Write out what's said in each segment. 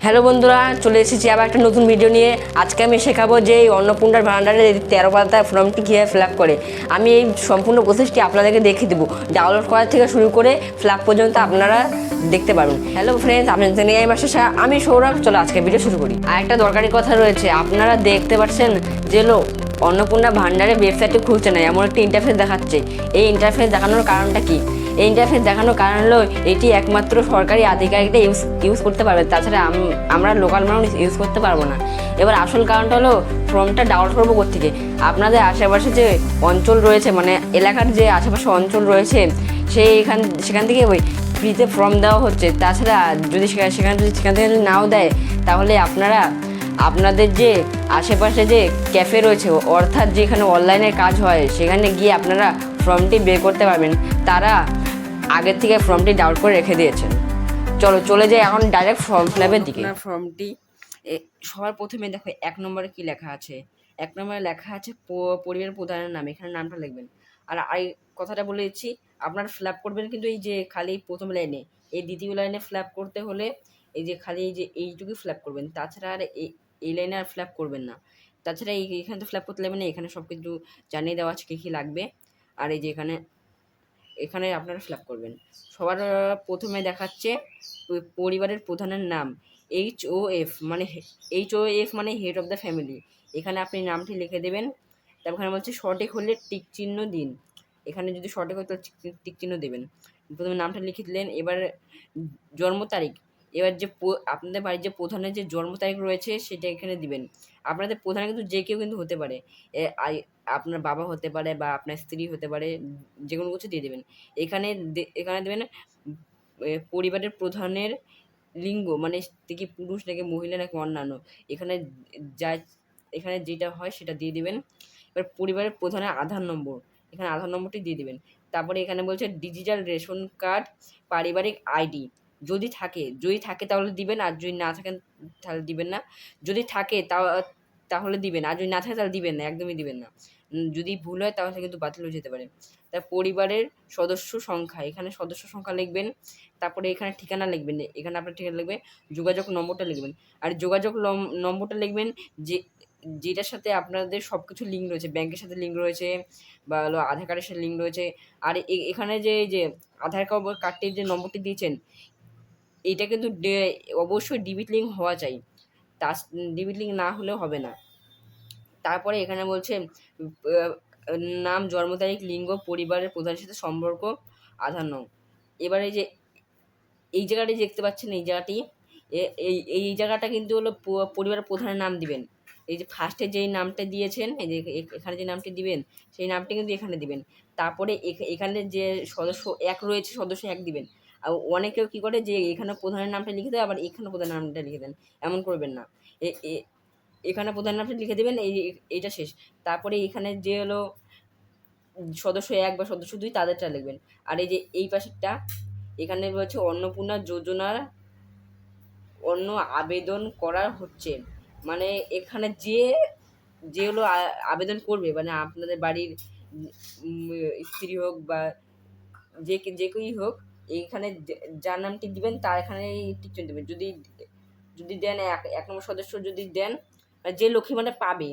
Hello বন্ধুরা, চলে এসেছি আবার একটা নতুন ভিডিও নিয়ে। আজকে আমি শেখাবো যে এই অন্নপূর্ণার ভান্ডারে 13 পাতার ফর্মটি কীভাবে ফিল আপ করে। আমি এই সম্পূর্ণ প্রসেসটি আপনাদেরকে দেখিয়ে দেবো। ডাউনলোড করা থেকে শুরু করে ফিল আপ পর্যন্ত আপনারা দেখতে পারবেন। হ্যালো ফ্রেন্ডস, আপনাদের নিয়ে আমি সৌরভ। চলো আজকে ভিডিও শুরু করি। আর একটা দরকারি কথা রয়েছে, আপনারা দেখতে পাচ্ছেন যে অন্নপূর্ণা ভান্ডারের ওয়েবসাইটটি খুলছে না, এমন একটি ইন্টারফেস দেখাচ্ছে। এই ইন্টারফেস দেখানোর কারণটা কি? এই ইন্টারফেস দেখানোর কারণ হলো এটি একমাত্র সরকারি আধিকারিকরা ইউজ করতে পারবে, তাছাড়া আমরা লোকাল মানুষ ইউজ করতে পারবো না। এবার আসল কারণটা হলো ফর্মটা ডাউনলোড করবো কোত্থেকে। আপনাদের আশেপাশে যে অঞ্চল রয়েছে, মানে এলাকার যে আশেপাশে অঞ্চল রয়েছে, সেখান থেকে ওই ফ্রিতে ফর্ম দেওয়া হচ্ছে। তাছাড়া যদি সেখান থেকে যদি নাও দেয়, তাহলে আপনাদের যে আশেপাশে যে ক্যাফে রয়েছে, অর্থাৎ যেখানে অনলাইনের কাজ হয়, সেখানে গিয়ে আপনারা ফর্মটি বের করতে পারবেন। তারা আগের থেকে ফর্মটি ডাউনলোড করে রেখে দিয়েছেন। চলে যাই এখন ডাইরেক্ট ফর্ম ফিল আপের দিকে। ফর্মটি সবার প্রথমে দেখো 1 নম্বরে কি লেখা আছে। 1 নম্বরে লেখা আছে পরিবার প্রধানের নাম, এখানে নামটা লিখবেন। আর কথাটা বলে দিচ্ছি, আপনারা ফিল আপ করবেন কিন্তু এই যে খালি প্রথম লাইনে, এই দ্বিতীয় লাইনে ফিল আপ করতে হলে এই যে খালি এই যে এইটুকু ফিল আপ করবেন, তাছাড়া আর এই লাইনে আর ফিল আপ করবেন না। তাছাড়া এইখানে তো ফিল আপ করতে লাগবে না, এখানে সব কিছু জানিয়ে দেওয়া আছে কী কী লাগবে। আর এই যে এখানে আপনারা ফিল আপ করবেন। সবার প্রথমে দেখাচ্ছে পরিবারের প্রধানের নাম, HOF মানে হেড অফ দ্য ফ্যামিলি। এখানে আপনি নামটি লিখে দেবেন। তারপর এখানে বলছে সঠিক হলে টিক চিহ্ন দিন। এখানে যদি সঠিক হয় তাহলে টিক চিহ্ন দেবেন। প্রথমে নামটা লিখে দিলেন। এবার জন্ম তারিখ, এবার যে আপনাদের বাড়ির যে প্রধানের যে জন্ম তারিখ রয়েছে সেটা এখানে দিবেন। আপনাদের প্রধান কিন্তু যে কেউ কিন্তু হতে পারে, আপনার বাবা হতে পারে বা আপনার স্ত্রী হতে পারে, যে কোনো কিছু দিয়ে দেবেন। এখানে দেবেন পরিবারের প্রধানের লিঙ্গ, মানে কি পুরুষ নাকি মহিলা নাকি অন্যান্য। এখানে যেটা হয় সেটা দিয়ে দিবেন। এবার পরিবারের প্রধানের আধার নম্বর, এখানে আধার নম্বরটি দিয়ে দিবেন। তারপরে এখানে বলছে ডিজিটাল রেশন কার্ড, পারিবারিক আইডি যদি থাকে তাহলে দিবেন, আর যদি না থাকেন তাহলে দিবেন না। যদি থাকে তাহলে দিবেন, আর যদি না থাকে তাহলে দিবেন না, একদমই দিবেন না। যদি ভুল হয় তাহলে কিন্তু বাতিল হয়ে যেতে পারে। তার পরিবারের সদস্য সংখ্যা, এখানে সদস্য সংখ্যা লিখবেন। তারপরে এখানে ঠিকানা লিখবেন, এখানে আপনার ঠিকানা লিখবেন। যোগাযোগ নম্বরটা লিখবেন, আর যোগাযোগ নম্বরটা লিখবেন যেটার সাথে আপনাদের সব কিছু লিঙ্ক রয়েছে, ব্যাংকের সাথে লিঙ্ক রয়েছে বা হলো আধার কার্ডের সাথে লিঙ্ক রয়েছে। আর এখানে যে আধার কার্ডটির যে নম্বরটি দিয়েছেন, এটা কিন্তু অবশ্যই ডিবিট লিঙ্ক হওয়া চাই, ডিবিট লিঙ্ক না হলেও হবে না। তারপরে এখানে বলছে নাম, জন্ম তারিখ, লিঙ্গ, পরিবারের প্রধানের সাথে সম্পর্ক, আধার নং। এবার এই জায়গাটি দেখতে পাচ্ছেন, এই জায়গাটি এই জায়গাটা কিন্তু হলো পরিবারের প্রধানের নাম দিবেন। এই যে ফার্স্টে যেই নামটা দিয়েছেন, এই যে এখানে যে নামটি দিবেন, সেই নামটি কিন্তু এখানে দিবেন। তারপরে এখানে যে সদস্য 1 রয়েছে, সদস্য 1 দিবেন। আর অনেকেও কী করে যে এখানে প্রধানের নামটা লিখে দেয়, আবার এখানে প্রধানের নামটা লিখে দেন। এমন করবেন না। এখানে প্রধান নামটা লিখে দেবেন, এইটা শেষ। তারপরে এখানে যে হলো সদস্য 1 বা সদস্য 2 তাদেরটা লিখবেন। আর এই যে এই পাশেরটা, এখানে রয়েছে অন্নপূর্ণা যোজনার অন্য আবেদন করা হচ্ছে, মানে এখানে যে হলো আবেদন করবে, মানে আপনাদের বাড়ির স্ত্রী হোক বা যে কেউই হোক, এইখানে যার নামটি দিবেন তার এখানে টিক চিহ্ন দেবেন। যদি দেন 1 নম্বর সদস্য যদি দেন, যে লক্ষ্মী মানে পাবে,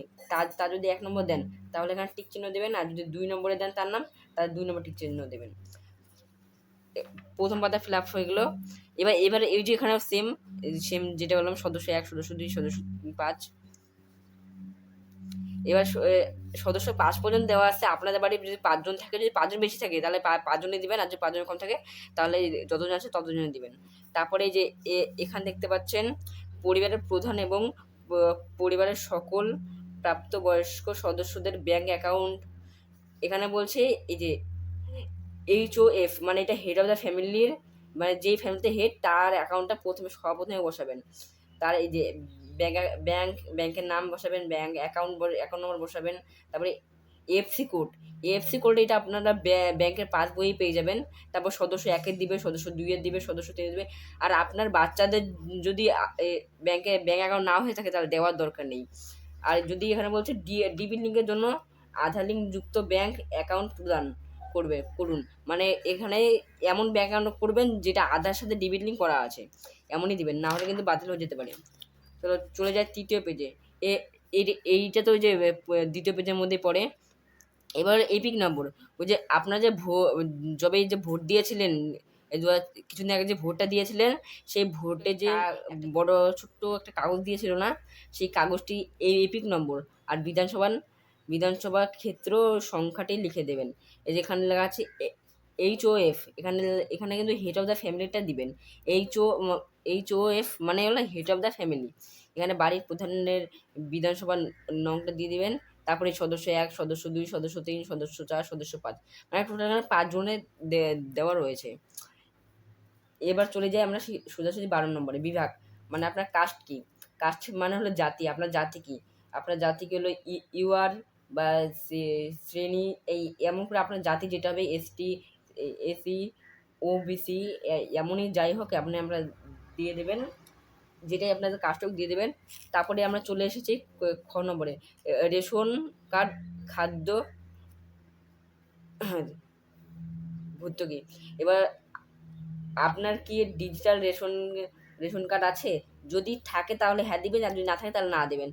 তার যদি 1 নম্বর দেন তাহলে এখানে টিক চিহ্ন দেবেন। আর যদি 2 নম্বরে দেন তার নাম, তার 2 নম্বর টিক চিহ্ন দেবেন। প্রথম পাতা ফিল আপ হয়ে গেলো। এবার এই যে এখানে সেম যেটা বললাম, সদস্য 1, সদস্য 2, সদস্য 5। এবার সদস্য 5 পর্যন্ত দেওয়া আছে। আপনাদের বাড়ির যদি 5 জন থাকে, যদি 5 জন বেশি থাকে তাহলে 5 জনই দিবেন, আর যদি 5 জন কম থাকে তাহলে যতজন আছে ততজনই দিবেন। তারপরে এই যে এখানে দেখতে পাচ্ছেন পরিবারের প্রধান এবং পরিবারের সকল প্রাপ্তবয়স্ক সদস্যদের ব্যাংক অ্যাকাউন্ট। এখানে বলছে এই যে HOF মানে এটা হেড অফ দ্য ফ্যামিলির, মানে যেই ফ্যামিলিতে হেড তার অ্যাকাউন্টটা সর্বপ্রথমে বসাবেন। তার এই যে ব্যাংকের নাম বসাবেন, ব্যাংক অ্যাকাউন্ট নম্বর বসাবেন। তারপরে এএফসি কোড এটা আপনারা ব্যাংকের পাসবই পেয়ে যাবেন। তারপর সদস্য 1 দিবে, সদস্য 2 দিবে, সদস্য 3 দিবে। আর আপনার বাচ্চাদের যদি ব্যাংক অ্যাকাউন্ট না হয়ে থাকে তাহলে দেওয়ার দরকার নেই। আর যদি এখানে বলছে ডিবি লিঙ্কের জন্য আধার লিঙ্ক যুক্ত ব্যাংক অ্যাকাউন্ট প্রদান করুন, মানে এখানে এমন ব্যাঙ্ক অ্যাকাউন্ট করবেন যেটা আধার সাথে ডিবিট লিঙ্ক করা আছে, এমনই দিবেন, না হলে কিন্তু বাতিল হয়ে যেতে পারে। চলো চলে যায় তৃতীয় পেজে। এইটা তো ওই যে দ্বিতীয় পেজের মধ্যে পড়ে। এবার এপিক নম্বর, ওই যে আপনার যে যবে যে ভোট দিয়েছিলেন, এই কিছুদিন আগে যে ভোটটা দিয়েছিলেন, সেই ভোটে যে বড় ছোট্ট একটা কাগজ দিয়েছিল না, সেই কাগজটি এই এপিক নম্বর আর বিধানসভা ক্ষেত্র সংখ্যাটি লিখে দেবেন। এই যেখানে লেখা আছে HOF, এখানে এখানে কিন্তু হেড অফ দ্য ফ্যামিলিটা দিবেন। HOF মানে হলো হেড অফ দ্য ফ্যামিলি। এখানে বাড়ির প্রধানের বিধানসভা নংটা দিয়ে দিবেন। তারপরে সদস্য 1, সদস্য 2, সদস্য 3, সদস্য 4, সদস্য 5, মানে টোটাল 5 জনের দেওয়া রয়েছে। এবার চলে যাই আমরা সোজাসুজি 12 নম্বরে, বিভাগ। মানে আপনার কাস্ট কি? কাস্ট মানে হলো জাতি। আপনার জাতি কি? আপনার জাতি কি হলো ইউআর বা শ্রেণী, এই এমন করে আপনার জাতি যেটা হবে ST, SC, OBC, এমনই যাই হোক আপনি আমরা দিয়ে দেবেন, যেটাই আপনাদের কাস্ট হোক দিয়ে দেবেন। তারপরে আমরা চলে এসেছি খ নম্বরে, রেশন কার্ড, খাদ্য ভর্তুকি। এবার আপনার কি ডিজিটাল রেশন কার্ড আছে? যদি থাকে তাহলে হ্যাঁ দিবেন, আর যদি না থাকে তাহলে না দেবেন।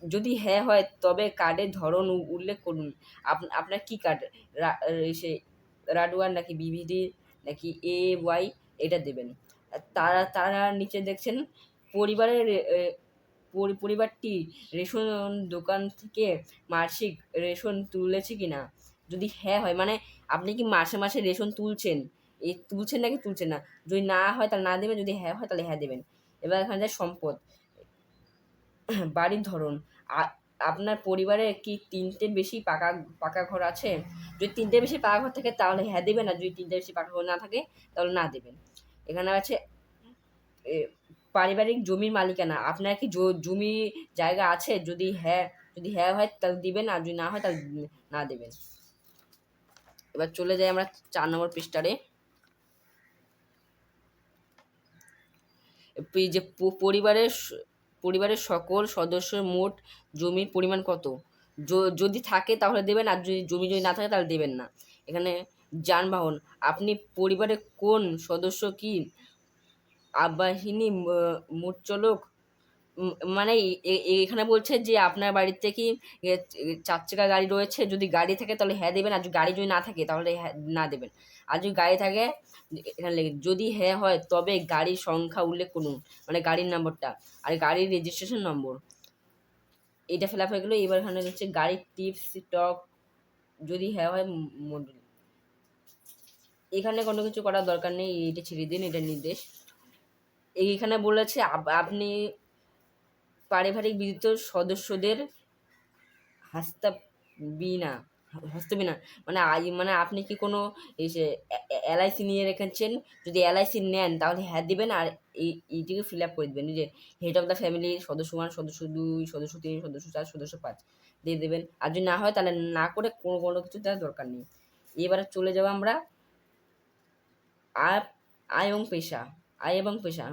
যদি হ্যাঁ হয় তবে কার্ডের ধরন উল্লেখ করুন। আপনার কি কার্ড, সে রাডওয়ার নাকি BVD নাকি AY, এটা দেবেন। তারা নিচে দেখছেন পরিবারটি রেশন দোকান থেকে মাসিক রেশন তুলেছে কিনা। যদি হ্যাঁ হয়, মানে আপনি কি মাসে মাসে রেশন তুলছেন, তুলছেন নাকি তুলছেন না। যদি না হয় তাহলে না দেবেন, যদি হ্যাঁ হয় তাহলে হ্যাঁ দেবেন। এবার এখানে যায় সম্পদ, বাড়ির ধরন। আপনার পরিবারে কি 3টে বেশি পাকা ঘর আছে? যদি 3টে বেশি পাকা ঘর থাকে তাহলে হ্যাঁ দেবেন, আর যদি 3টে বেশি পাকা ঘর না থাকে তাহলে না দেবেন। এখানে আছে পারিবারিক জমির মালিকানা। আপনার কি জমি জায়গা আছে? যদি হ্যাঁ হয় তাহলে দিবেন, আর যদি না হয় তাহলে না দেবেন। এবার চলে যাই আমরা 4 নম্বর পৃষ্ঠারে। যে পরিবারের সকল সদস্যের মোট জমির পরিমাণ কত? যদি থাকে তাহলে দেবেন, আর যদি না থাকে তাহলে দেবেন না। এখানে যানবাহন, আপনি পরিবারের কোন সদস্য কি আবাহিনী মোট চালক? মানে এখানে বলছে যে আপনার বাড়িতে কি 4 চাকা গাড়ি রয়েছে? যদি গাড়ি থাকে তাহলে হ্যাঁ দেবেন, আর গাড়ি যদি না থাকে তাহলে না দেবেন। আর যদি গাড়ি থাকে, এখানে যদি হ্যাঁ হয় তবে গাড়ির সংখ্যা উল্লেখ করুন, মানে গাড়ির নম্বরটা আর গাড়ির রেজিস্ট্রেশন নম্বর। এটা ফিল আপ হয়ে গেলো। এবার এখানে হচ্ছে গাড়ির টিপস স্টক, যদি হ্যাঁ হয় মডেল। এখানে কোনো কিছু করার দরকার নেই, এটা ছেড়ে দিন, এটা নির্দেশ। এইখানে বলেছে আপনি পারিবারিক বিধৃত সদস্যদের হস্তবিনা মানে আপনি কি কোনো LIC নিয়ে রেখেছেন? যদি LIC নেন তাহলে হ্যাঁ দিবেন, আর এইটিকে ফিল আপ করে দেবেন। যে হেড অফ দ্য ফ্যামিলি, সদস্য 1, সদস্য 2, সদস্য 3, সদস্য 4, সদস্য 5 দিয়ে দেবেন। আর যদি না হয় তাহলে না করে কোনো কিছু দেওয়ার দরকার নেই। এবারে চলে যাব আমরা আয় এবং পেশা।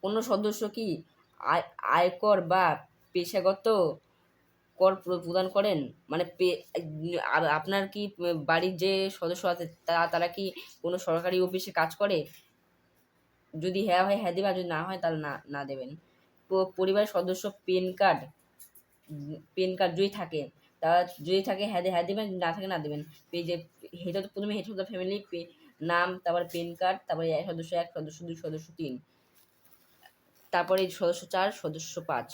কোনো সদস্য কি আয়কর বা পেশাগত কর প্রদান করেন? মানে আপনার কি বাড়ির যে সদস্য আছে তারা কি কোনো সরকারি অফিসে কাজ করে? যদি হ্যাঁ হয় হ্যাঁ দেবেন, আর যদি না হয় তাহলে না দেবেন। পরিবারের সদস্য পেন কার্ড যদি থাকে, যদি থাকে হ্যাঁ দেবেন, না থাকে না দেবেন। যে প্রথমে হেড অফ দ্য ফ্যামিলি নাম, তারপরে পেন কার্ড, তারপরে সদস্য 1, সদস্য 2, সদস্য 3, তারপরে সদস্য 4, সদস্য 5।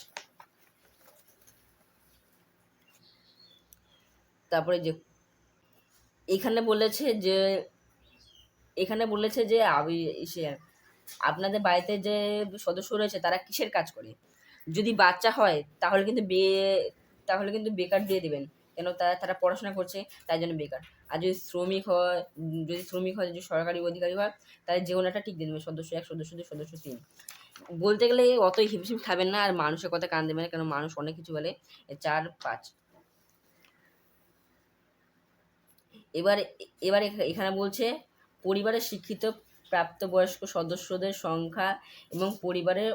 তারপরে যে এখানে বলেছে যে আপনাদের বাড়িতে যে সদস্য রয়েছে তারা কিসের কাজ করে। যদি বাচ্চা হয় তাহলে কিন্তু বেকার দিয়ে দেবেন, কেন তারা পড়াশোনা করছে তাই জন্য বেকার। আর যদি শ্রমিক হয়, যদি সরকারি অধিকারী হয় তাহলে যে কোনো একটা ঠিক দিয়ে দেবেন, সদস্য 1, সদস্য 2, সদস্য 3। বলতে গেলে অতই হিমশিম খাবেন না, আর মানুষের কথা কান দেবেন না, কেন মানুষ অনেক কিছু বলে। 4, 5। এবার এখানে বলছে পরিবারের শিক্ষিত প্রাপ্তবয়স্ক সদস্যদের সংখ্যা এবং পরিবারের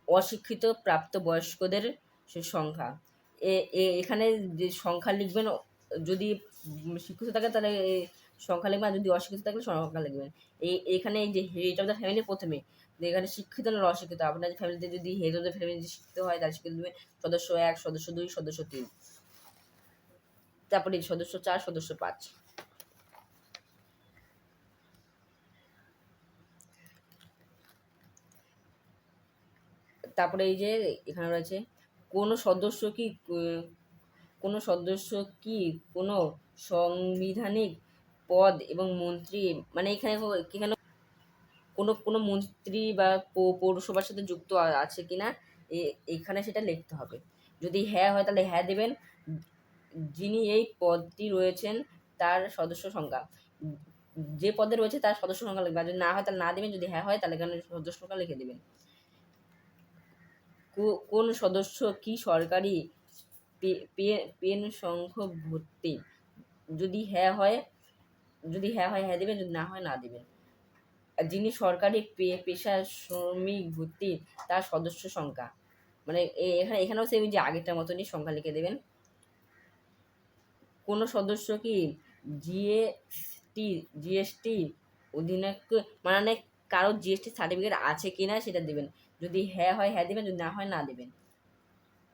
অশিক্ষিত প্রাপ্তবয়স্কদের সংখ্যা। এখানে যে সংখ্যা লিখবেন যদি শিক্ষিত থাকে তাহলে সংখ্যা লিখবেন, আর যদি অশিক্ষিত থাকলে সংখ্যা লিখবেন। এখানে এই যে হেড অফ দ্য ফ্যামিলি প্রথমে, এখানে শিক্ষিত না অশিক্ষিত, আপনার ফ্যামিলিতে যদি হেড অফ দ্য ফ্যামিলি শিক্ষিত হয় তাহলে শিক্ষিত দেবেন সদস্য 1, সদস্য 2, সদস্য 3, তারপরে সদস্য 4, সদস্য 5। তারপরে এই যে এখানে রয়েছে কোনো সদস্য কি কোনো সদস্য কি কোনো সাংবিধানিক পদ এবং মন্ত্রী, মানে এখানে এখানে কোনো কোনো মন্ত্রী বা পৌরসভার সাথে যুক্ত আছে কিনা এখানে সেটা লিখতে হবে। যদি হ্যাঁ হয় তাহলে হ্যাঁ দেবেন, যিনি এই পদটি রয়েছেন তার সদস্য সংখ্যা, যে পদে রয়েছে তার সদস্য সংখ্যা লিখবেন, যদি না হয় তাহলে না দেবেন, যদি হ্যাঁ হয় তাহলে এখানে সদস্য সংখ্যা লিখে দেবেন। কোন সদস্য কি সরকারি পেনশন ভর্তি, যদি হ্যাঁ হয় হ্যাঁ দেবেন, যদি না হয় না দেবেন। যিনি সরকারি পেশা শ্রমিক ভর্তি তার সদস্য সংখ্যা, মানে এখানেও সে যে আগেরটার মতনই সংখ্যা লিখে দেবেন। কোনো সদস্য কি জিএসটি অধীনে, মানে কারো জিএসটি সার্টিফিকেট আছে কিনা সেটা দেবেন, যদি হ্যাঁ হয় হ্যাঁ দেবেন, যদি না হয় না দেবেন।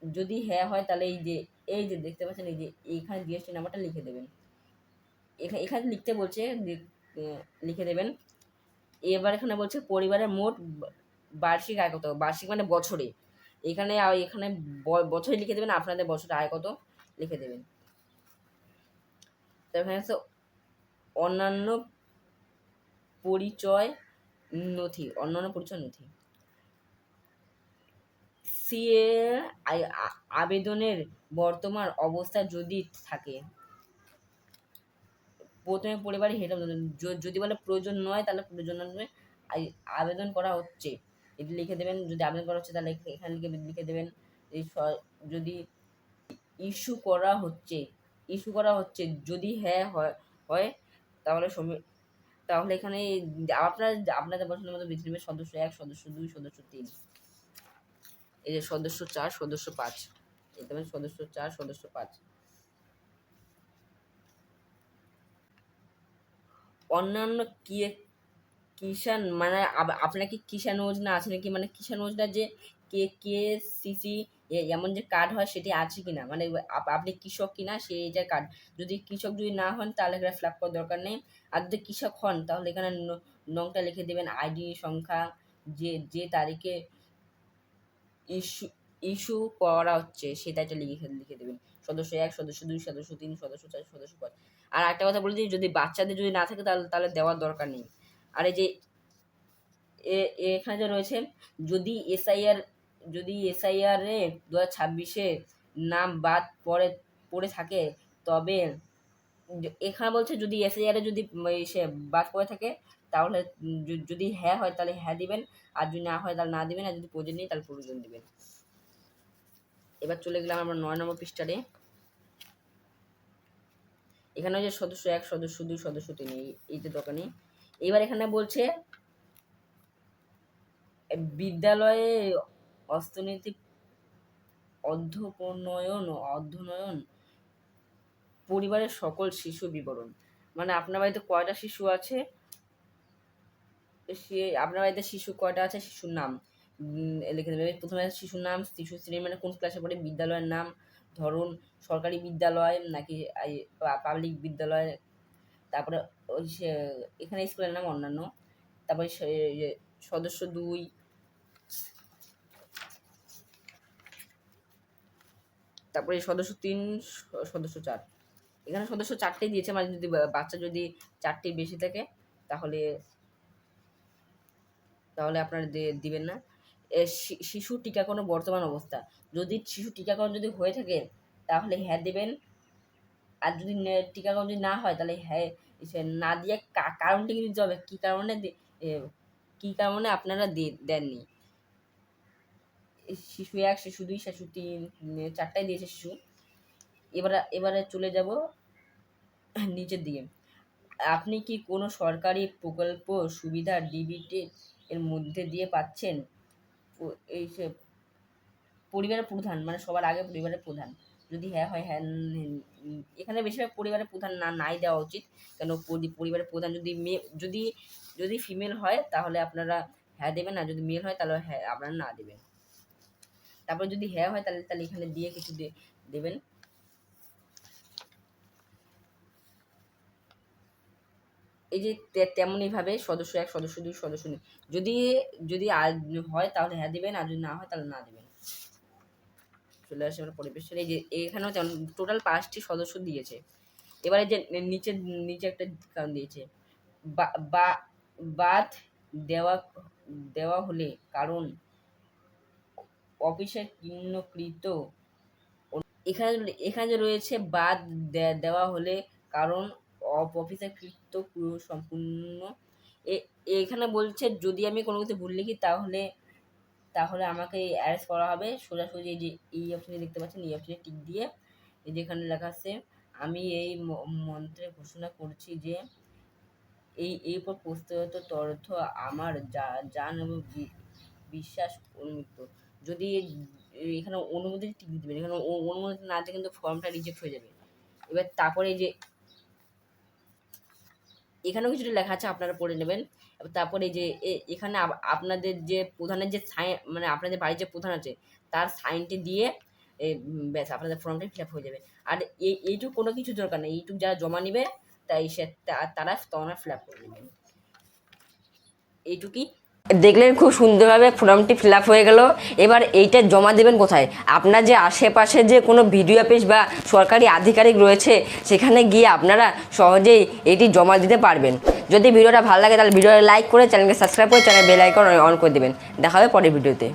যদি হ্যাঁ হয় তাহলে এই যে দেখতে পাচ্ছেন এই যে এইখানে জিএসটি নাম্বারটা লিখে দেবেন। এখানে লিখতে বলছে লিখে দেবেন। এবার এখানে বলছে পরিবারের মোট বার্ষিক আয় কত, বার্ষিক মানে বছরে, এখানে এখানে বছরে লিখে দেবেন আপনাদের বছরে আয় কত লিখে দেবেন। এখানে হচ্ছে অন্যান্য পরিচয় নথি, সিএ আবেদনের বর্তমান অবস্থা যদি থাকে, প্রথমে পরিবারের হেড অফ, যদি বলে প্রয়োজন নয় তাহলে প্রয়োজন নয়, আবেদন করা হচ্ছে এটি লিখে দেবেন, যদি আবেদন করা হচ্ছে তাহলে এখানে লিখে দেবেন। এই যদি ইস্যু করা হচ্ছে যদি হ্যাঁ হয় তাহলে তাহলে এখানে আপনাদের পছন্দের মতো বেছে নেবেন সদস্য 1, সদস্য 2, সদস্য 3, এই যে সদস্য 4, সদস্য 5, এটা মানে সদস্য 4, সদস্য 5। অন্যান্য কিষাণ, মানে আপনার কি কিষাণ যোজনা আছে নাকি, মানে কিষাণ যোজনা যে KCC এমন যে কার্ড হয় সেটি আছে কিনা, মানে আপনি কৃষক কিনা সেইটার কার্ড, যদি কৃষক যদি না হন তাহলে এখানে ফিল আপ করার দরকার নেই, আর যদি কৃষক হন তাহলে এখানে নংটা লিখে দেবেন, আইডি সংখ্যা, যে তারিখে ইস্যু করা হচ্ছে সেটা লিখে দেবেন, সদস্য 1, সদস্য 2, সদস্য 3, সদস্য 4, সদস্য 5। আর একটা কথা বলে দিই, যদি বাচ্চাদের যদি না থাকে তাহলে দেওয়ার দরকার নেই। আর এই যে এখানে যে রয়েছে যদি এসআইআর এ 2026-এ নাম বাদ পড়ে থাকে, তবে এখানে বলছে যদি এসআইআর এ যদি সে বাদ পড়ে থাকে তাহলে যদি হ্যাঁ হয় তাহলে হ্যাঁ দিবেন, আর যদি না হয় তাহলে না দিবেন, আর যদি প্রয়োজন নেই তাহলে প্রয়োজন দিবেন। এবার চলে গেলাম আমরা 9 নম্বর পৃষ্ঠারে। এখানে যে সদস্য 1, সদস্য 2, সদস্য 3 এই যে দোকানে। এবার এখানে বলছে বিদ্যালয়ে অর্থনৈতিক অধ্যয়ন পরিবারের সকল শিশু বিবরণ, মানে আপনার বাড়িতে কয়টা শিশু আছে, আপনার বাড়িতে শিশু কয়টা আছে শিশুর নাম লিখে দেবে। প্রথমে শিশুর নাম, শিশু শ্রেণী মানে কোন ক্লাসে পড়ে, বিদ্যালয়ের নাম, ধরুন সরকারি বিদ্যালয় নাকি পাবলিক বিদ্যালয়, তারপরে ওই এখানে স্কুলের নাম অন্যান্য, তারপরে সদস্য 2, তারপরে সদস্য 3, সদস্য 4। এখানে সদস্য 4টেই দিয়েছে, মানে যদি বাচ্চা যদি 4টির বেশি থাকে তাহলে আপনারা দিবেন না। শিশু টিকাকরণের বর্তমান অবস্থা, যদি শিশু টিকাকরণ যদি হয়ে থাকে তাহলে হ্যাঁ দেবেন, আর যদি টিকাকরণ যদি না হয় তাহলে হ্যাঁ না দিয়ে কারণটা কিন্তু দিতে হবে, কী কারণে আপনারা দেননি। শিশু 1, শিশু 2, শিশু 3, 4টাই দিয়েছে শিশু। এবারে চলে যাব নিচের দিকে। আপনি কি কোনো সরকারি প্রকল্প সুবিধা ডিবিটি এর মধ্যে দিয়ে পাচ্ছেন? এই পরিবারের প্রধান, মানে সবার আগে পরিবারের প্রধান, যদি হ্যাঁ হয় হ্যাঁ, এখানে বেশিরভাগ পরিবারের প্রধান নাই দেওয়া উচিত, কেন পরিবারের প্রধান যদি মেয়ে যদি ফিমেল হয় তাহলে আপনারা হ্যাঁ দেবেন, আর যদি মেল হয় তাহলে হ্যাঁ আপনারা না দেবেন। তারপর যদি হ্যাঁ হয় তাহলে এখানে দিয়ে কিছু দেবেন। এই যে তেমনইভাবে সদস্য 1, সদস্য 2, সদস্য 3 যদি যদি হয় তাহলে হ্যাঁ দিবেন, আর যদি না হয় তাহলে না দিবেন। চলে আসে আমরা পরিবেশের এই যে এখানেও যেমন টোটাল 5টি সদস্য দিয়েছে। এবারে যে নিচে একটা কারণ দিয়েছে, বাদ দেওয়া দেওয়া হলে কারণ অফিসে চিহ্নকৃত, এখানে এখানে রয়েছে বাদ দেওয়া হলে কারণ অফিসারকৃত সম্পূর্ণ। এখানে বলছে যদি আমি কোনো কিছু ভুল লিখি তাহলে আমাকে অ্যারেস্ট করা হবে। সোজাসুজি এই যে এই অপশনে দেখতে পাচ্ছেন, এই অপশনে টিক দিয়ে এই যে এখানে লেখা আছে, আমি এই মন্ত্রে ঘোষণা করছি যে এই উপর প্রস্তাবিত তথ্য আমার জান এবং বিশ্বাস অনুমিত। যদি এখানে অনুমতি টিক দিতে পারি, এখানে অনুমতি না দিয়ে কিন্তু ফর্মটা রিজেক্ট হয়ে যাবে। এবার তারপরে যে এখানেও কিছুটা লেখা আছে, আপনারা পড়ে নেবেন। তারপরে এই যে এখানে আপনাদের যে প্রধানের যে সাইন, মানে আপনাদের বাড়ির যে প্রধান আছে তার সাইনটি দিয়ে ব্যাস আপনাদের ফর্মটা ফিল আপ হয়ে যাবে। আর এইটুকু কোনো কিছু দরকার নেই, এইটুকু যারা জমা নেবে তারা ফিল আপ করে নেবেন। এইটুকুই। দেখলেন খুব সুন্দরভাবে ফর্মটি ফিল আপ হয়ে গেল। এবার এইটা জমা দেবেন কোথায়? আপনার যে আশেপাশে যে কোনো ভিডিও অফিস বা সরকারি আধিকারিক রয়েছে সেখানে গিয়ে আপনারা সহজেই এটি জমা দিতে পারবেন। যদি ভিডিওটা ভালো লাগে তাহলে ভিডিওটা লাইক করে চ্যানেলকে সাবস্ক্রাইব করে চ্যানেল বেল আইকন অন করে দেবেন। দেখা হবে পরের ভিডিওতে।